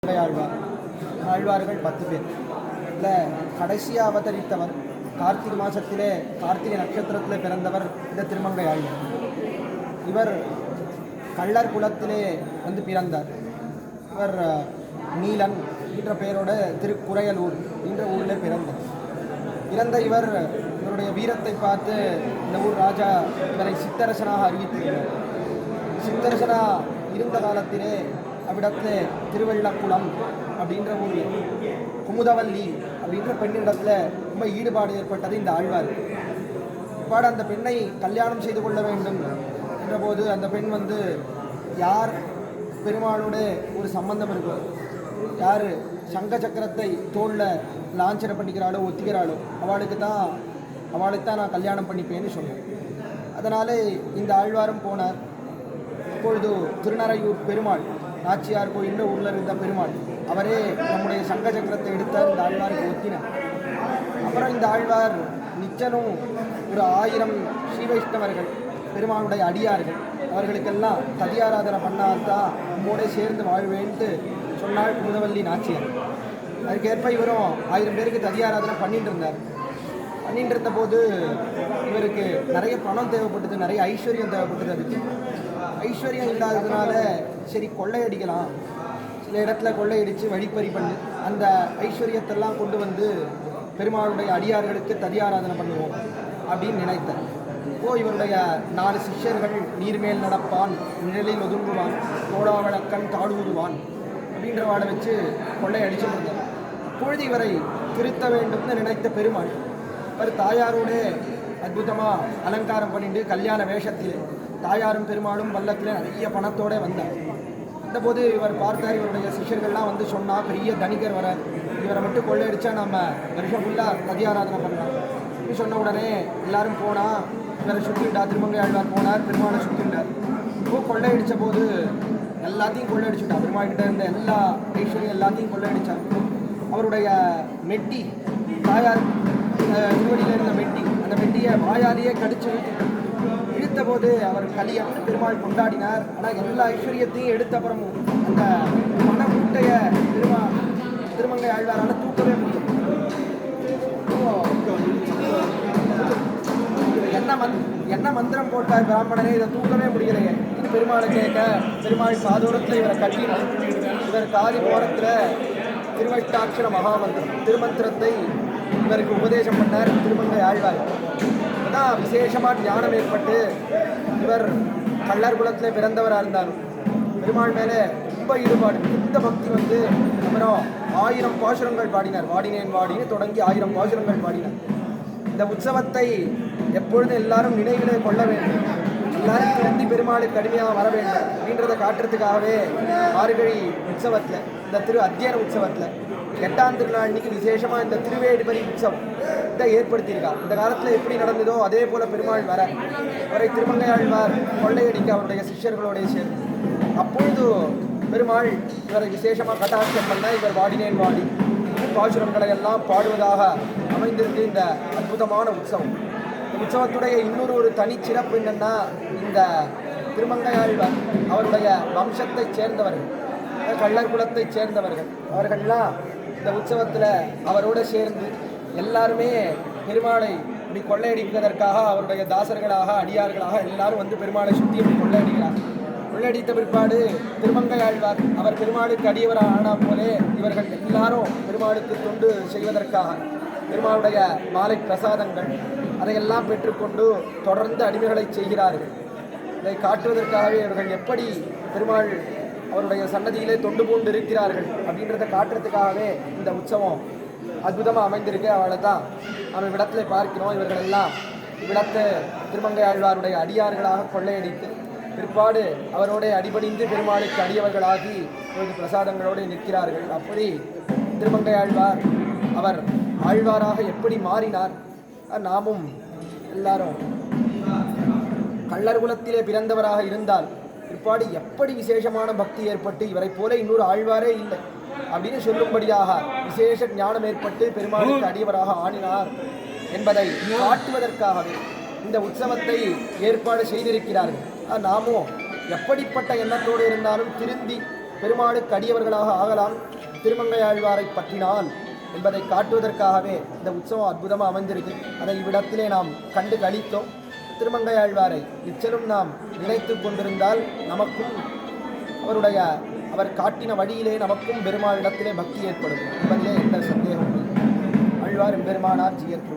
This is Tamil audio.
ஆழ்வார்கள் 10 பேர். இதில் கடைசியாக அவதரித்தவர் கார்த்திகை மாதத்திலே கார்த்திகை நட்சத்திரத்தில் பிறந்தவர் இந்த திருமங்கை ஆழ்வார். இவர் கள்ளர் குலத்திலே வந்து பிறந்தார். இவர் நீலன் என்ற பெயரோட திருக்குறையலூர் என்ற ஊரில் பிறந்தார். இவருடைய வீரத்தை பார்த்து இந்த ஊர் ராஜா இவரை சித்தரசனாக அறிவித்திருந்தார். சித்தரசனா இருந்த காலத்திலே அவ்விடத்தில் திருவள்ளக்குளம் அப்படின்ற ஒரு குமுதவல்லி அப்படின்ற பெண்ணிடத்தில் ரொம்ப ஈடுபாடு ஏற்பட்டது இந்த ஆழ்வார். இவ்வாறு அந்த பெண்ணை கல்யாணம் செய்து கொள்ள வேண்டும் என்றபோது அந்த பெண் வந்து யார் பெருமாளோட ஒரு சம்பந்தம் இருக்கும், யார் சங்க சக்கரத்தை தோளில் லாஞ்சனை பண்ணிக்கிறாளோ ஒத்திக்கிறாளோ அவளுக்கு தான் நான் கல்யாணம் பண்ணிப்பேன்னு சொன்னேன். அதனால் இந்த ஆழ்வாரும் போனார். இப்பொழுது திருநறையூர் பெருமாள் நாச்சியார் கோயில்னு ஊரில் இருந்த பெருமாள் அவரே நம்முடைய சங்க சக்கரத்தை எடுத்தார், இந்த ஆழ்வாருக்கு ஒத்தினார். அப்புறம் இந்த ஆழ்வார் நிச்சனும் ஒரு 1000 ஸ்ரீ வைஷ்ணவர்கள் பெருமாளுடைய அடியார்கள் அவர்களுக்கெல்லாம் ததியாராதனை பண்ணால்தான் உம்மோட சேர்ந்து வாழ்வேன்ட்டு சொன்னாள் குமுதவல்லி நாச்சியார். அதுக்கேற்ப இவரும் 1000 பேருக்கு ததியாராதனை பண்ணிட்டு இருந்த போது இவருக்கு நிறைய பணம் தேவைப்பட்டது, நிறைய ஐஸ்வர்யம் தேவைப்பட்டது. அதுக்கு ஐஸ்வர்யம் இல்லாததுனால சரி கொள்ளையடிக்கலாம், சில இடத்துல கொள்ளையடித்து வழிப்பறி பண்ணி அந்த ஐஸ்வர்யத்தெல்லாம் கொண்டு வந்து பெருமாளுடைய அடியார்களுக்கு ததியாராதனை பண்ணுவோம் அப்படின்னு நினைத்தார். இவருடைய 4 சிஷ்யர்கள் நீர்மேல் நடப்பான், நிழலில் ஒதுங்குவான், தோடாவளக்கன் தாழ்வுருவான் அப்படின்ற வாழை வச்சு கொள்ளையடிச்சு இருந்தார். அப்பொழுது இவரை திருத்த வேண்டும்னு நினைத்த பெருமாள் அவர் தாயாரோடு அற்புதமாக அலங்காரம் பண்ணிட்டு கல்யாண வேஷத்தில் தாயாரும் பெருமாளும் வல்லத்தில் நிறைய பணத்தோடு வந்தார். அந்தபோது இவர் பார்த்தார், இவருடைய சிஷ்யர்கள்லாம் வந்து சொன்னால் பெரிய தனிகர் வர, இவரை மட்டும் கொள்ளையடிச்சா நம்ம வருஷம் ஃபுல்லாக ததியாராதனை பண்ணலாம் இப்படி சொன்ன உடனே எல்லாரும் போனால் இவரை சுற்றிட்டார். திருமங்கை ஆழ்வார் போனார், பெருமாளை சுற்றிட்டார். கொள்ளையடித்த போது எல்லாத்தையும் கொள்ளையடிச்சுட்டார். பெருமாள்கிட்ட இருந்த எல்லா ஐஸ்வர்யம் எல்லாத்தையும் கொள்ளையடித்தார். அவருடைய மெட்டி தாயார் திருவடியில் இருந்த மெட்டி, அந்த மெட்டியை வாயாலேயே கடிச்சு இழுத்த போது அவர் கலியம்னு பெருமாள் கொண்டாடினார். ஆனால் எல்லா ஐஸ்வர்யத்தையும் எடுத்த அப்புறமும் அந்த மன முட்டைய திருமங்கை ஆழ்வாரால் தூக்கவே முடியும். என்ன மந்திரம் போட்டார் பிராமணனே, இதை தூக்கவே முடியலையே. இது பெருமாளை கேட்க பெருமாள் சாதூரத்தில் இவரை கட்டினார். இவர் காதி போரத்தில் திருவட்டாட்சர மகாமந்திரம் திருமந்திரத்தை இவருக்கு உபதேசம் பண்ணார் திருமங்கை ஆழ்வார். அதான் விசேஷமாக ஞானம் ஏற்பட்டு இவர் கள்ளர் குலத்தில் பிறந்தவராக இருந்தாலும் பெருமாள் மேலே ரொம்ப ஈடுபாடு, இந்த பக்தி வந்து அப்புறம் 1000 பாசுரங்கள் பாடினார். வாடினேன் வாடினு தொடங்கி 1000 பாசுரங்கள் பாடினார். இந்த உற்சவத்தை எப்பொழுதும் எல்லாரும் நினைவிலே கொள்ள வேண்டும், எல்லாரும் திருந்தி பெருமாளுக்கு கடுமையாக வர வேண்டும் அப்படின்றத காட்டுறதுக்காகவே மார்கழி உற்சவத்தில் இந்த அத்தியன உற்சவத்தில் 8ஆம் திருநாள் அன்னைக்கு விசேஷமாக இந்த திருவேடுபரி உற்சவம் இதை ஏற்படுத்தியிருக்கார். இந்த காலத்தில் எப்படி நடந்ததோ அதே போல் பெருமாள் அவரை திருமங்கை ஆழ்வார் கொள்ளையடிக்க அவருடைய சிஷ்யர்களோடைய சேர்ந்து அப்பொழுது பெருமாள் இவரை விசேஷமாக கட்டாட்சம் பண்ண இவர் வாடினேன் வாடி பாசுரங்களை எல்லாம் பாடுவதாக அமைந்திருக்கு இந்த அற்புதமான உற்சவம். இந்த உற்சவத்துடைய இன்னொரு தனிச்சிறப்பு என்னென்னா, இந்த திருமங்கை ஆழ்வார் அவருடைய வம்சத்தை சேர்ந்தவர்கள், கள்ளர் குலத்தை சேர்ந்தவர்கள் அவர்கள்லாம் இந்த உற்சவத்தில் அவரோடு சேர்ந்து எல்லாருமே பெருமாளை இப்படி கொள்ளையடிப்பதற்காக அவருடைய தாசர்களாக அடியார்களாக எல்லாரும் வந்து பெருமாளை சுற்றி இப்படி கொள்ளையடிக்கிறார். கொள்ளையடித்த பிற்பாடு திருமங்கை ஆழ்வார் அவர் பெருமாளுக்கு அடியவராக ஆனால் போலே இவர்கள் எல்லாரும் பெருமாளுக்கு தொண்டு செய்வதற்காக பெருமாளுடைய மாலை பிரசாதங்கள் அதையெல்லாம் பெற்றுக்கொண்டு தொடர்ந்து அடிமைகளை செய்கிறார்கள். இதை காட்டுவதற்காகவே இவர்கள் எப்படி பெருமாள் அவருடைய சன்னதியிலே தொண்டு பூண்டு இருக்கிறார்கள் அப்படின்றத காட்டுறதுக்காகவே இந்த உற்சவம் அற்புதமாக அமைந்திருக்கு. அவளை தான் நம்ம இவ்விடத்தில் பார்க்கிறோம். இவர்கள் எல்லாம் இவ்விடத்தை திருமங்கை ஆழ்வாருடைய அடியார்களாக கொள்ளையடித்து பிற்பாடு அவரோட அடிபணிந்து பெருமாளுக்கு அடியவர்களாகி இவர்கள் பிரசாதங்களோடு நிற்கிறார்கள். அப்படி திருமங்கை ஆழ்வார் அவர் ஆழ்வாராக எப்படி மாறினார், நாமும் எல்லாரும் கள்ளர் குலத்திலே பிறந்தவராக இருந்தால் பிற்பாடு எப்படி விசேஷமான பக்தி ஏற்பட்டு இவரை போல இன்னொரு ஆழ்வாரே இல்லை அப்படின்னு சொல்லும்படியாக விசேஷ ஞானம் ஏற்பட்டு பெருமாளுக்கு அடியவராக ஆணினார் என்பதை காட்டுவதற்காகவே இந்த உற்சவத்தை ஏற்பாடு செய்திருக்கிறார்கள். நாமும் எப்படிப்பட்ட எண்ணத்தோடு இருந்தாலும் திருந்தி பெருமாளுக்கு அடியவர்களாக ஆகலாம் திருமங்கையாழ்வாரை பற்றினால் என்பதை காட்டுவதற்காகவே இந்த உற்சவம் அற்புதமாக அமைந்திருக்கு. அதை இவ்விடத்திலே நாம் கண்டு கழித்தோம். திருமங்கையாழ்வாரை நிச்சலும் நாம் நினைத்து கொண்டிருந்தால் நமக்கும் அவர் காட்டின வழியிலே நமக்கும் பெருமாளிடத்திலே பக்தி ஏற்படும் என்பதிலே எந்த சந்தேகமும் இல்லை. ஆழ்வார் எம்பெருமானார் ஜியர்